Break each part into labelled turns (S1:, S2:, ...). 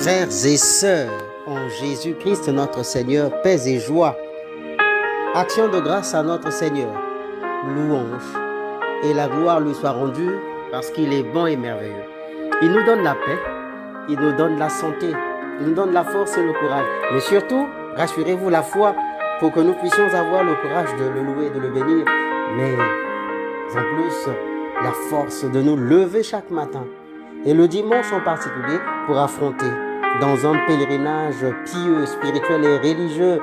S1: Frères et sœurs, en Jésus-Christ notre Seigneur, paix et joie. Action de grâce à notre Seigneur. Louange et la gloire lui soit rendue parce qu'il est bon et merveilleux. Il nous donne la paix, il nous donne la santé, il nous donne la force et le courage. Mais surtout, rassurez-vous, la foi pour que nous puissions avoir le courage de le louer, de le bénir. Mais en plus, la force de nous lever chaque matin. Et le dimanche en particulier pour affronter dans un pèlerinage pieux, spirituel et religieux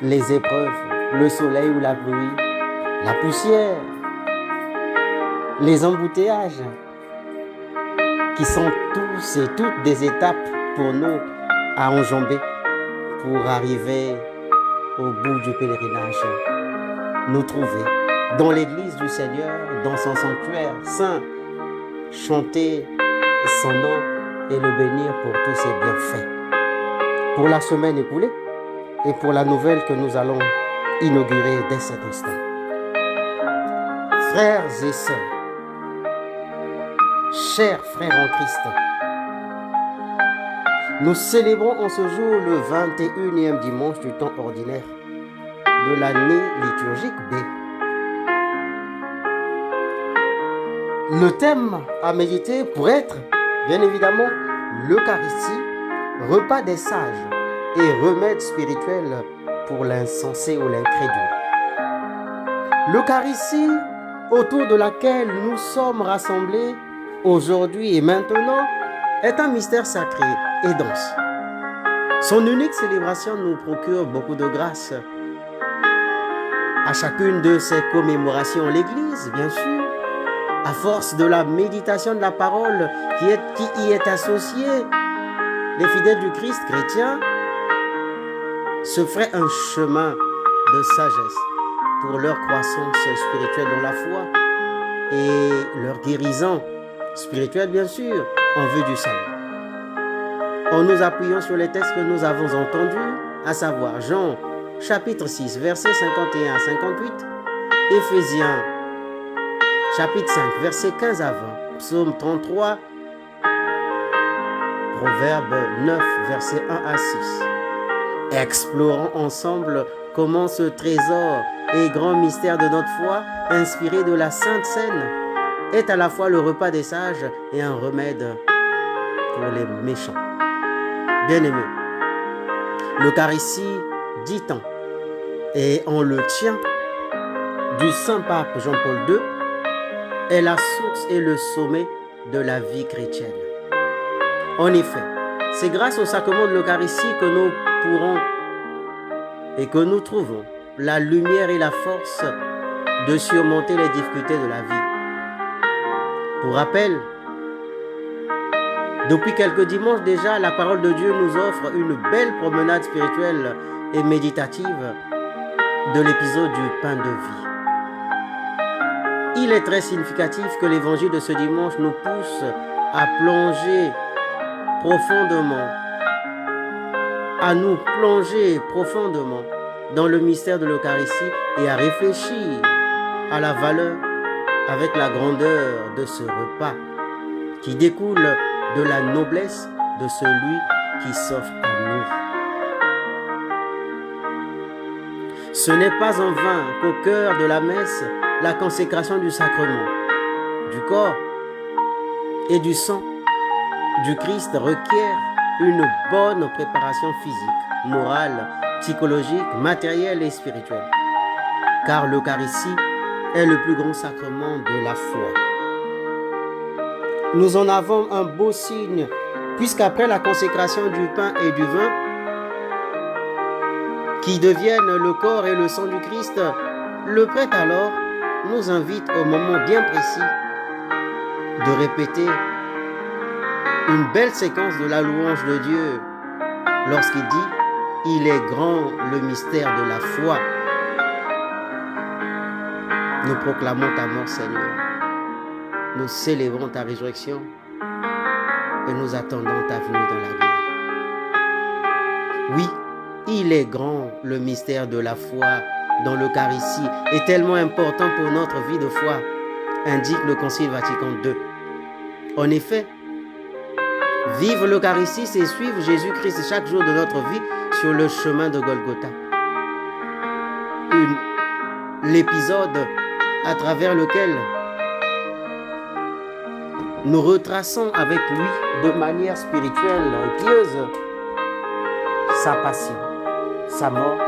S1: les épreuves, le soleil ou la pluie, la poussière, les embouteillages qui sont tous et toutes des étapes pour nous à enjamber pour arriver au bout du pèlerinage. Nous trouver dans l'église du Seigneur, dans son sanctuaire saint, chanter son nom et le bénir pour tous ses bienfaits. Pour la semaine écoulée et pour la nouvelle que nous allons inaugurer dès cet instant. Frères et sœurs, chers frères en Christ, nous célébrons en ce jour le 21e dimanche du temps ordinaire de l'année liturgique B. Le thème à méditer pourrait être, bien évidemment, l'Eucharistie, repas des sages et remède spirituel pour l'insensé ou l'incrédule. L'Eucharistie, autour de laquelle nous sommes rassemblés aujourd'hui et maintenant, est un mystère sacré et dense. Son unique célébration nous procure beaucoup de grâce. À chacune de ces commémorations, l'Église, bien sûr, à force de la méditation de la parole qui y est associée, les fidèles du Christ chrétien se feraient un chemin de sagesse pour leur croissance spirituelle dans la foi et leur guérison spirituelle, bien sûr, en vue du salut. En nous appuyant sur les textes que nous avons entendus, à savoir Jean chapitre 6, versets 51 à 58, Éphésiens chapitre 5, versets 15 à 20, Psaume 33, Proverbe 9, versets 1 à 6. Explorons ensemble comment ce trésor et grand mystère de notre foi, inspiré de la Sainte Seine, est à la fois le repas des sages et un remède pour les méchants. Bien-aimés, l'Eucharistie, dit-on, et on le tient du Saint-Pape Jean-Paul II, est la source et le sommet de la vie chrétienne. En effet, c'est grâce au sacrement de l'Eucharistie que nous pourrons et que nous trouvons la lumière et la force de surmonter les difficultés de la vie. Pour rappel, depuis quelques dimanches déjà, la parole de Dieu nous offre une belle promenade spirituelle et méditative de l'épisode du pain de vie. Il est très significatif que l'évangile de ce dimanche nous pousse à plonger profondément, à nous plonger profondément dans le mystère de l'Eucharistie et à réfléchir à la valeur avec la grandeur de ce repas qui découle de la noblesse de celui qui s'offre à nous. Ce n'est pas en vain qu'au cœur de la messe, la consécration du sacrement, du corps et du sang du Christ requiert une bonne préparation physique, morale, psychologique, matérielle et spirituelle. Car l'Eucharistie est le plus grand sacrement de la foi. Nous en avons un beau signe, puisqu'après la consécration du pain et du vin, qui deviennent le corps et le sang du Christ, le prêtre alors nous invite au moment bien précis de répéter une belle séquence de la louange de Dieu lorsqu'il dit « Il est grand le mystère de la foi ». Nous proclamons ta mort, Seigneur. Nous célébrons ta résurrection et nous attendons ta venue dans la gloire. Oui, il est grand le mystère de la foi dans l'Eucharistie et tellement important pour notre vie de foi, indique le Concile Vatican II. En effet, Vivre l'Eucharistie, c'est suivre Jésus-Christ chaque jour de notre vie sur le chemin de Golgotha. L'épisode à travers lequel nous retraçons avec lui de manière spirituelle et pieuse sa passion, sa mort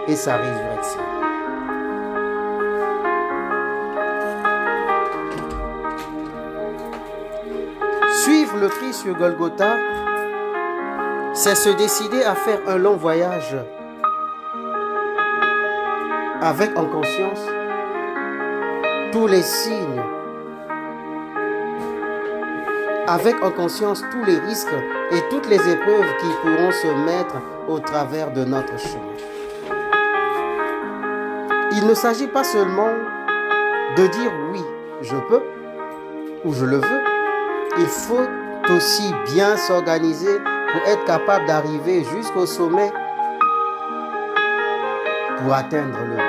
S1: et sa résurrection. Suivre le Christ sur Golgotha, c'est se décider à faire un long voyage avec en conscience tous les signes, avec en conscience tous les risques et toutes les épreuves qui pourront se mettre au travers de notre chemin. Il ne s'agit pas seulement de dire oui, je peux ou je le veux. Il faut aussi bien s'organiser pour être capable d'arriver jusqu'au sommet pour atteindre le but.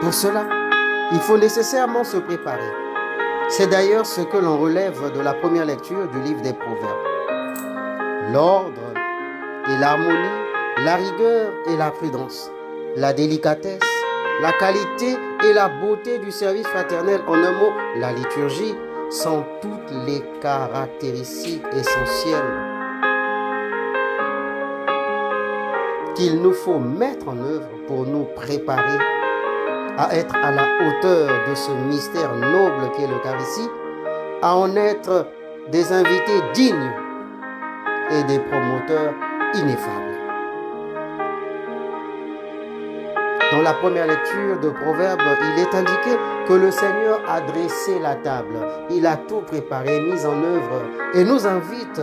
S1: Pour cela, il faut nécessairement se préparer. C'est d'ailleurs ce que l'on relève de la première lecture du livre des Proverbes. L'ordre et l'harmonie, la rigueur et la prudence, la délicatesse, la qualité et la beauté du service fraternel, en un mot, la liturgie, sont toutes les caractéristiques essentielles qu'il nous faut mettre en œuvre pour nous préparer à être à la hauteur de ce mystère noble qu'est l'Eucharistie, à en être des invités dignes et des promoteurs ineffables. Dans la première lecture de Proverbes, il est indiqué que le Seigneur a dressé la table. Il a tout préparé, mis en œuvre et nous invite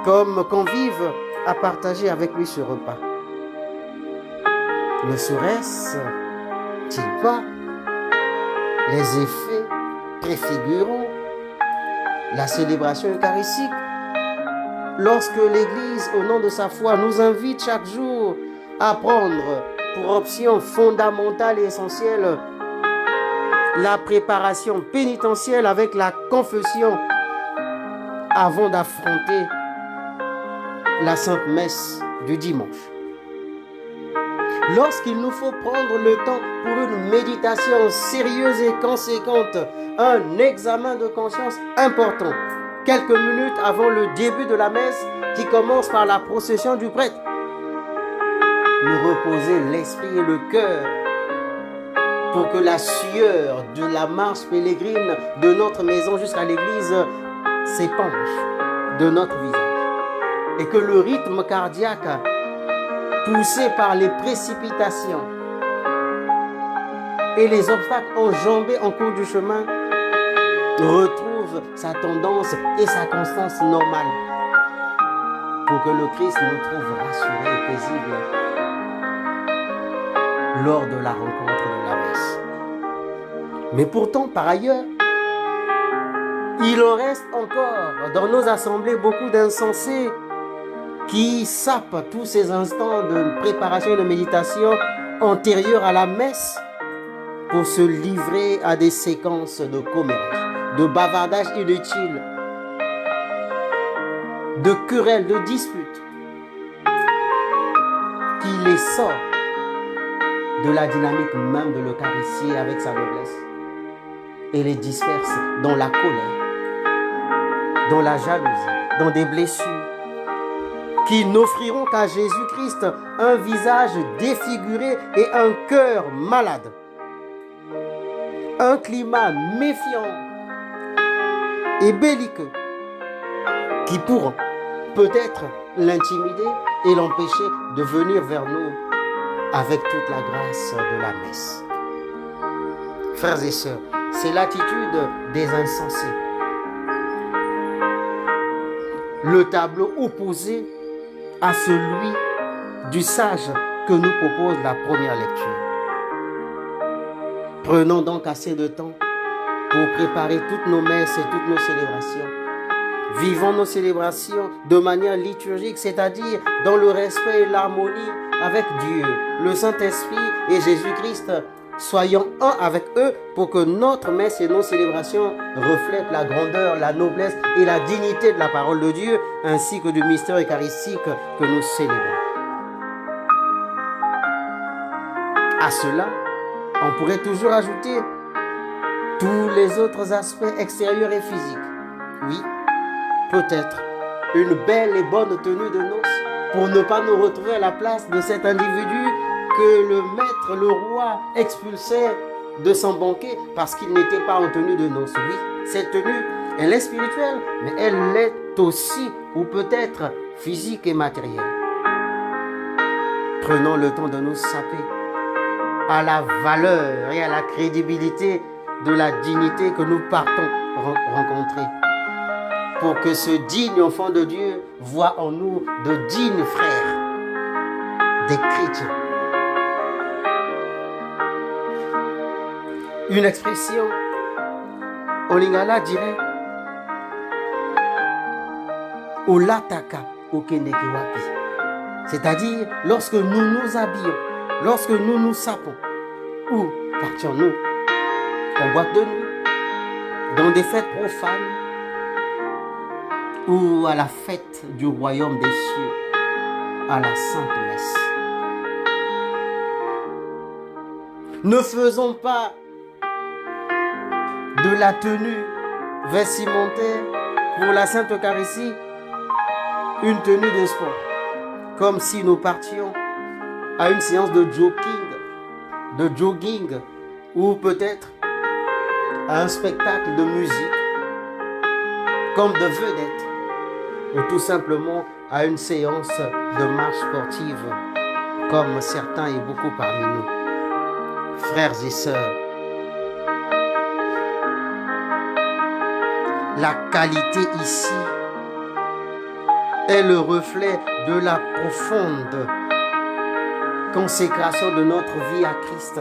S1: comme convives à partager avec lui ce repas. Ne serait-ce-t-il pas les effets préfigurant la célébration eucharistique lorsque l'Église, au nom de sa foi, nous invite chaque jour à prendre pour option fondamentale et essentielle la préparation pénitentielle avec la confession avant d'affronter la Sainte Messe du dimanche. Lorsqu'il nous faut prendre le temps pour une méditation sérieuse et conséquente, un examen de conscience important, quelques minutes avant le début de la messe qui commence par la procession du prêtre, nous reposer l'esprit et le cœur pour que la sueur de la marche pèlerine de notre maison jusqu'à l'église s'épanche de notre visage et que le rythme cardiaque poussé par les précipitations et les obstacles enjambés en cours du chemin retrouve sa tendance et sa constance normale pour que le Christ nous trouve rassurés et paisibles lors de la rencontre de la messe. Mais pourtant, par ailleurs, il en reste encore dans nos assemblées beaucoup d'insensés qui sapent tous ces instants de préparation et de méditation antérieure à la messe pour se livrer à des séquences de commérages, de bavardages inutiles, de querelles, de disputes, qui les sort de la dynamique même de l'Eucharistie avec sa noblesse et les disperse dans la colère, dans la jalousie, dans des blessures qui n'offriront qu'à Jésus-Christ un visage défiguré et un cœur malade, un climat méfiant et belliqueux qui pourront peut-être l'intimider et l'empêcher de venir vers nous avec toute la grâce de la messe. Frères et sœurs, c'est l'attitude des insensés, le tableau opposé à celui du sage que nous propose la première lecture. Prenons donc assez de temps pour préparer toutes nos messes et toutes nos célébrations. Vivons nos célébrations de manière liturgique, c'est-à-dire dans le respect et l'harmonie avec Dieu, le Saint-Esprit et Jésus-Christ, soyons un avec eux pour que notre messe et nos célébrations reflètent la grandeur, la noblesse et la dignité de la parole de Dieu, ainsi que du mystère eucharistique que nous célébrons. À cela, on pourrait toujours ajouter tous les autres aspects extérieurs et physiques. Oui, peut-être une belle et bonne tenue de noces pour ne pas nous retrouver à la place de cet individu que le maître, le roi, expulsait de son banquet parce qu'il n'était pas en tenue de noces. Oui, cette tenue, elle est spirituelle, mais elle l'est aussi, ou peut-être physique et matérielle. Prenons le temps de nous saper à la valeur et à la crédibilité de la dignité que nous partons rencontrer, pour que ce digne enfant de Dieu voie en nous de dignes frères, des chrétiens. Une expression en lingala dirait Olataka okeneke wapi, c'est-à-dire lorsque nous nous habillons, lorsque nous nous sapons, où partions-nous? En boîte de nuit, dans des fêtes profanes, ou à la fête du royaume des cieux, à la Sainte Messe. Ne faisons pas de la tenue vestimentaire pour la Sainte Eucharistie une tenue de sport, comme si nous partions à une séance de jogging, ou peut-être à un spectacle de musique, comme de vedette, ou tout simplement à une séance de marche sportive, comme certains et beaucoup parmi nous. Frères et sœurs, la qualité ici est le reflet de la profonde consécration de notre vie à Christ,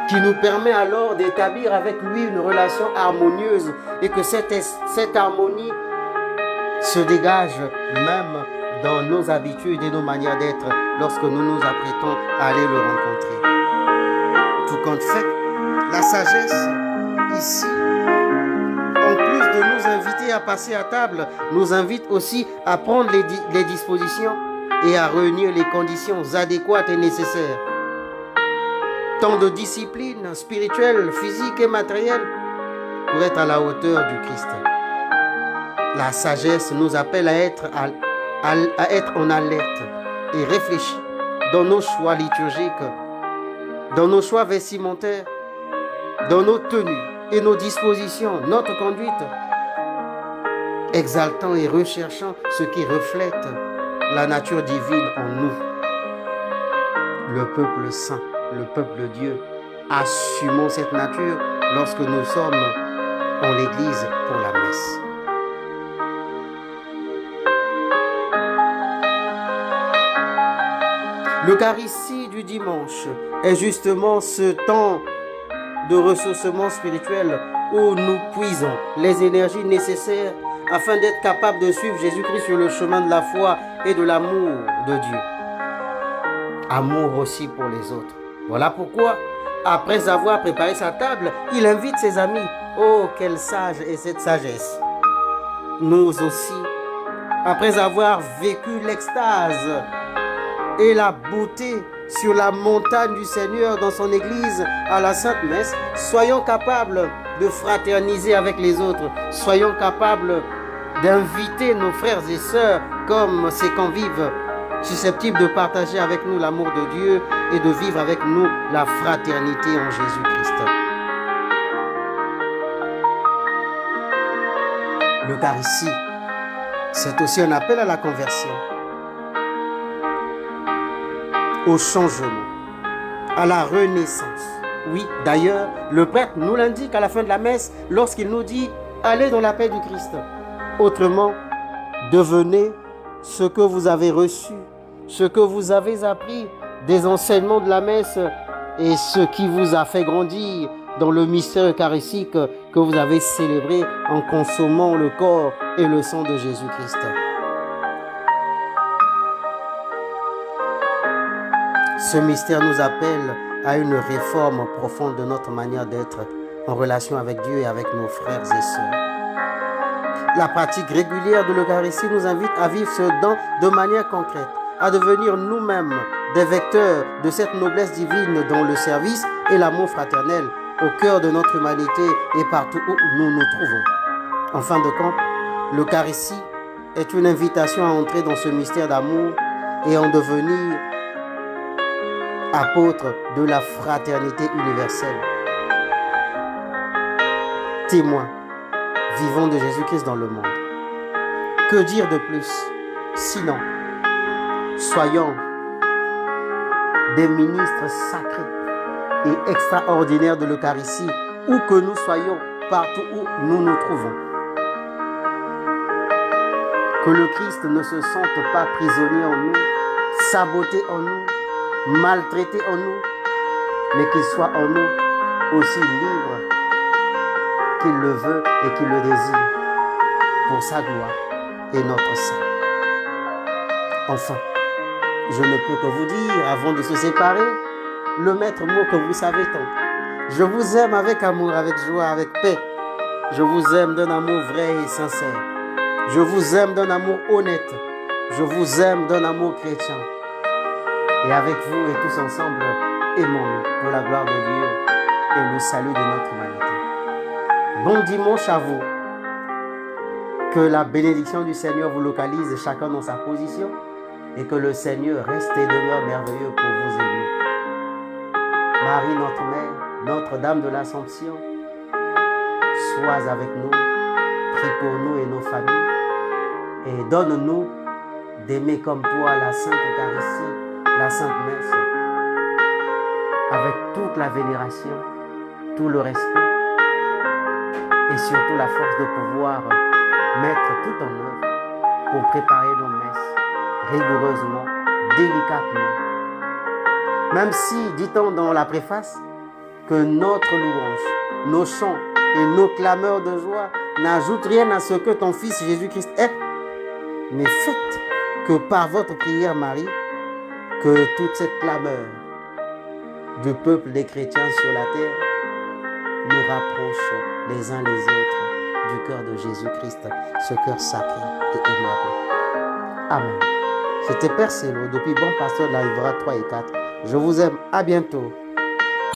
S1: qui nous permet alors d'établir avec lui une relation harmonieuse et que cette harmonie se dégage même dans nos habitudes et nos manières d'être lorsque nous nous apprêtons à aller le rencontrer. Tout compte fait, la sagesse ici, en plus de nous inviter à passer à table, nous invite aussi à prendre les dispositions et à réunir les conditions adéquates et nécessaires, tant de discipline spirituelle, physique et matérielle, pour être à la hauteur du Christ. La sagesse nous appelle à être en alerte et réfléchir dans nos choix liturgiques, dans nos choix vestimentaires, dans nos tenues et nos dispositions, notre conduite, exaltant et recherchant ce qui reflète la nature divine en nous. Le peuple saint, le peuple de Dieu, assumons cette nature lorsque nous sommes en l'église pour la messe. L'Eucharistie du dimanche est justement ce temps de ressourcement spirituel où nous puisons les énergies nécessaires afin d'être capables de suivre Jésus-Christ sur le chemin de la foi et de l'amour de Dieu. Amour aussi pour les autres. Voilà pourquoi, après avoir préparé sa table, il invite ses amis. Oh, quelle sage est cette sagesse! Nous aussi, après avoir vécu l'extase et la beauté sur la montagne du Seigneur dans son église à la Sainte Messe, soyons capables de fraterniser avec les autres, soyons capables d'inviter nos frères et sœurs comme ces convives susceptibles de partager avec nous l'amour de Dieu et de vivre avec nous la fraternité en Jésus-Christ. L'Eucharistie, c'est aussi un appel à la conversion, au changement, à la renaissance. Oui, d'ailleurs, le prêtre nous l'indique à la fin de la messe lorsqu'il nous dit « Allez dans la paix du Christ ». Autrement, devenez ce que vous avez reçu, ce que vous avez appris des enseignements de la messe et ce qui vous a fait grandir dans le mystère eucharistique que vous avez célébré en consommant le corps et le sang de Jésus-Christ. Ce mystère nous appelle à une réforme profonde de notre manière d'être en relation avec Dieu et avec nos frères et sœurs. La pratique régulière de l'Eucharistie nous invite à vivre ce don de manière concrète, à devenir nous-mêmes des vecteurs de cette noblesse divine dont le service et l'amour fraternel au cœur de notre humanité et partout où nous nous trouvons. En fin de compte, l'Eucharistie est une invitation à entrer dans ce mystère d'amour et en devenir apôtre de la fraternité universelle. Témoin vivant de Jésus-Christ dans le monde. Que dire de plus? Sinon, soyons des ministres sacrés et extraordinaires de l'Eucharistie, où que nous soyons, partout où nous nous trouvons. Que le Christ ne se sente pas prisonnier en nous, saboté en nous, maltraité en nous, mais qu'il soit en nous aussi libre qu'il le veut et qu'il le désire pour sa gloire et notre salut. Enfin, je ne peux que vous dire, avant de se séparer, le maître mot que vous savez tant. Je vous aime avec amour, avec joie, avec paix. Je vous aime d'un amour vrai et sincère. Je vous aime d'un amour honnête. Je vous aime d'un amour chrétien. Et avec vous et tous ensemble, aimons-nous pour la gloire de Dieu et le salut de notre humanité. Bon dimanche à vous. Que la bénédiction du Seigneur vous localise chacun dans sa position et que le Seigneur reste et demeure merveilleux pour vous et nous. Marie, notre Mère, Notre-Dame de l'Assomption, sois avec nous, prie pour nous et nos familles et donne-nous d'aimer comme toi la Sainte Eucharistie, la Sainte Messe, avec toute la vénération, tout le respect et surtout la force de pouvoir mettre tout en œuvre pour préparer nos messes rigoureusement, délicatement. Même si, dit-on dans la préface, que notre louange, nos chants et nos clameurs de joie n'ajoutent rien à ce que ton Fils Jésus-Christ est, mais faites que par votre prière, Marie, que toute cette clameur du peuple des chrétiens sur la terre nous rapproche les uns les autres du cœur de Jésus-Christ, ce cœur sacré et aimable. Amen. C'était Père Célo, depuis Bon Pasteur de la Rivera 3 et 4. Je vous aime, à bientôt.